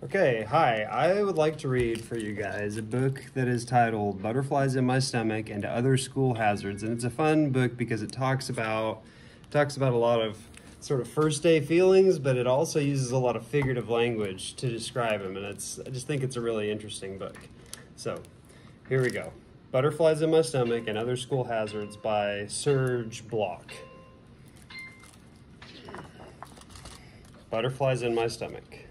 Okay, hi. I would like to read for you guys a book that is titled Butterflies in My Stomach and Other School Hazards. And it's a fun book because it talks about a lot of sort of first day feelings, but it also uses a lot of figurative language to describe them. And I just think it's a really interesting book. So, here we go. Butterflies in My Stomach and Other School Hazards by Serge Bloch. Butterflies in My Stomach.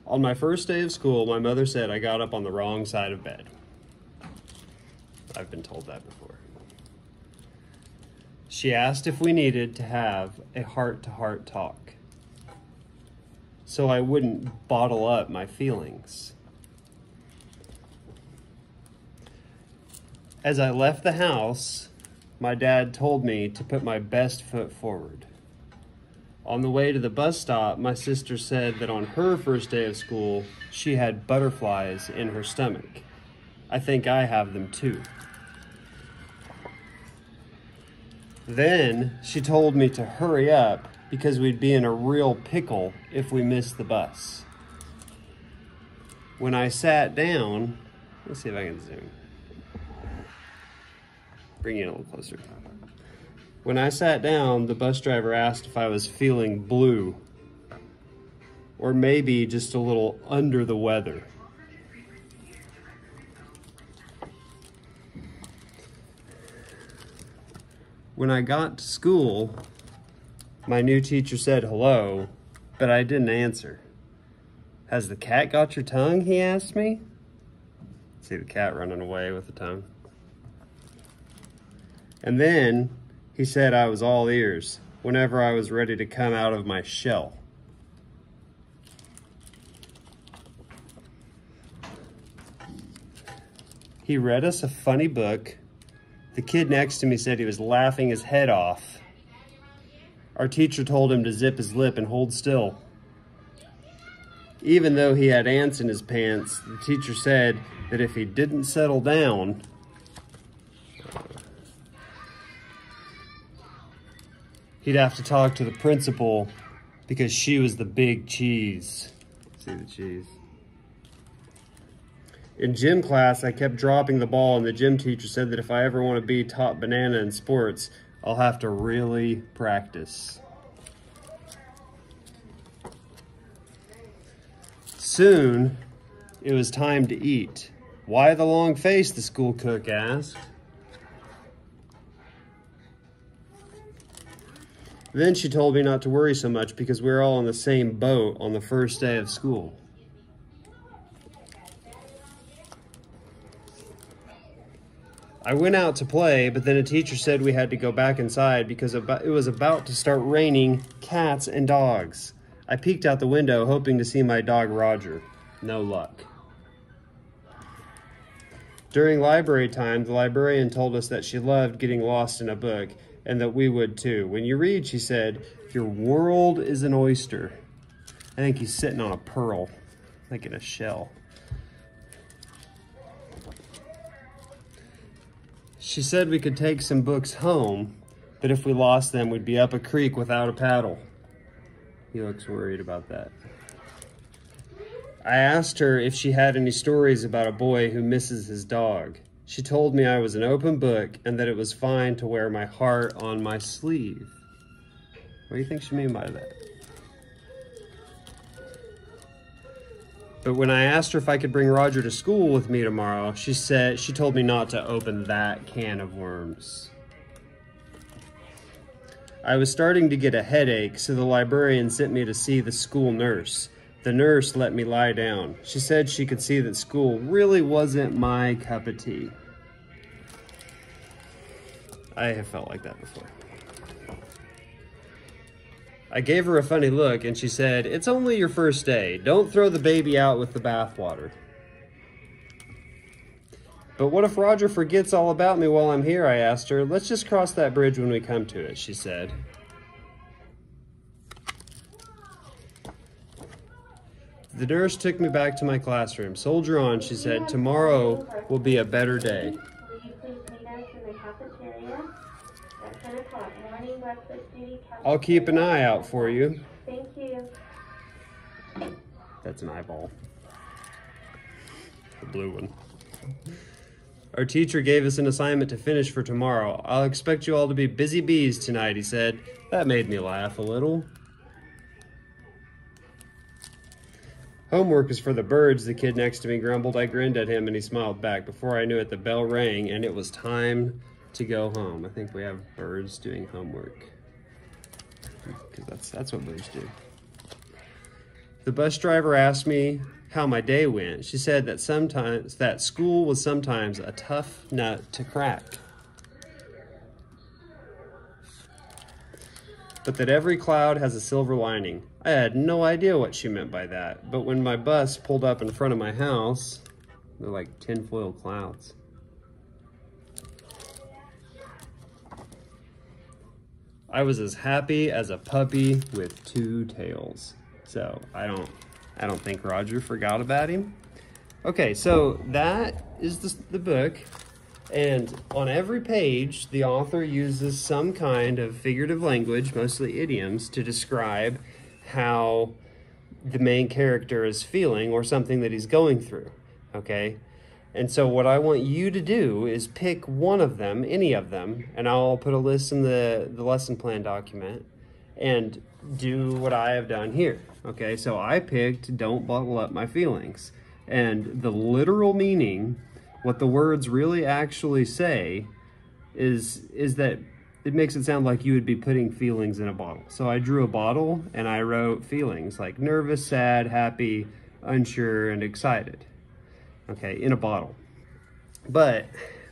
On my first day of school, my mother said I got up on the wrong side of bed. I've been told that before. She asked if we needed to have a heart-to-heart talk, so I wouldn't bottle up my feelings. As I left the house, my dad told me to put my best foot forward. On the way to the bus stop, my sister said that on her first day of school, she had butterflies in her stomach. I think I have them too. Then she told me to hurry up because we'd be in a real pickle if we missed the bus. When I sat down, let's see if I can zoom. Bring you in a little closer. When I sat down, the bus driver asked if I was feeling blue, or maybe just a little under the weather. When I got to school, my new teacher said hello, but I didn't answer. Has the cat got your tongue? He asked me. See the cat running away with the tongue. And then he said I was all ears whenever I was ready to come out of my shell. He read us a funny book. The kid next to me said he was laughing his head off. Our teacher told him to zip his lip and hold still. Even though he had ants in his pants, the teacher said that if he didn't settle down, he'd have to talk to the principal because she was the big cheese. See the cheese. In gym class, I kept dropping the ball, and the gym teacher said that if I ever want to be top banana in sports, I'll have to really practice. Soon, it was time to eat. Why the long face? The school cook asked. Then she told me not to worry so much because we were all in the same boat on the first day of school. I went out to play, but then a teacher said we had to go back inside because it was about to start raining cats and dogs. I peeked out the window hoping to see my dog Roger. No luck. During library time, the librarian told us that she loved getting lost in a book, and that we would too. When you read, she said, your world is an oyster. I think he's sitting on a pearl, like in a shell. She said we could take some books home, but if we lost them, we'd be up a creek without a paddle. He looks worried about that. I asked her if she had any stories about a boy who misses his dog. She told me I was an open book and that it was fine to wear my heart on my sleeve. What do you think she mean by that? But when I asked her if I could bring Roger to school with me tomorrow, she told me not to open that can of worms. I was starting to get a headache, so the librarian sent me to see the school nurse. The nurse let me lie down. She said she could see that school really wasn't my cup of tea. I have felt like that before. I gave her a funny look and she said, it's only your first day. Don't throw the baby out with the bathwater. But what if Roger forgets all about me while I'm here, I asked her. Let's just cross that bridge when we come to it, she said. The nurse took me back to my classroom. Soldier on, she said. Tomorrow will be a better day. Will you please meet us in the cafeteria at 10 o'clock? Morning breakfast duty. I'll keep an eye out for you. Thank you. That's an eyeball. The blue one. Our teacher gave us an assignment to finish for tomorrow. I'll expect you all to be busy bees tonight, he said. That made me laugh a little. Homework is for the birds, the kid next to me grumbled. I grinned at him and he smiled back. Before I knew it, the bell rang and it was time to go home. I think we have birds doing homework. Because that's what birds do. The bus driver asked me how my day went. She said that school was sometimes a tough nut to crack, but that every cloud has a silver lining. I had no idea what she meant by that, but when my bus pulled up in front of my house, they're like tinfoil clouds. I was as happy as a puppy with two tails. So I don't think Roger forgot about him. Okay, so that is the book. And on every page, the author uses some kind of figurative language, mostly idioms, to describe how the main character is feeling or something that he's going through, okay? And so what I want you to do is pick one of them, any of them, and I'll put a list in the lesson plan document, and do what I have done here, okay? So I picked don't bottle up my feelings. And the literal meaning, what the words really actually say, is that it makes it sound like you would be putting feelings in a bottle. So I drew a bottle and I wrote feelings like nervous, sad, happy, unsure, and excited, okay, in a bottle. But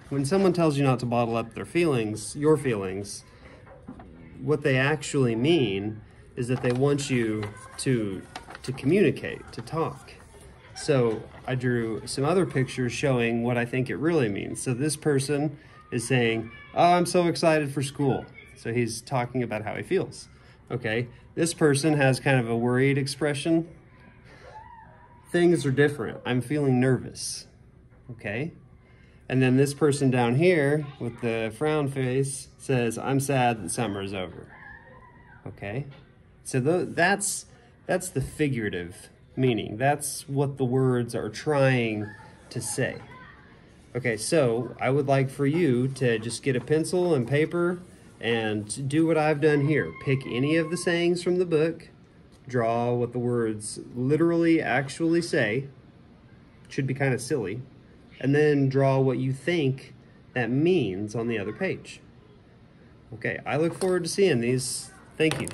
when someone tells you not to bottle up their feelings, your feelings, what they actually mean is that they want you to communicate, to talk. So I drew some other pictures showing what I think it really means. So this person is saying, oh, I'm so excited for school. So he's talking about how he feels. Okay, this person has kind of a worried expression. Things are different. I'm feeling nervous. Okay, and then this person down here with the frown face says, I'm sad that summer is over. Okay, so that's the figurative meaning. That's what the words are trying to say. Okay, so I would like for you to just get a pencil and paper and do what I've done here. Pick any of the sayings from the book, draw what the words literally actually say. Should be kind of silly. And then draw what you think that means on the other page. Okay, I look forward to seeing these. Thank you.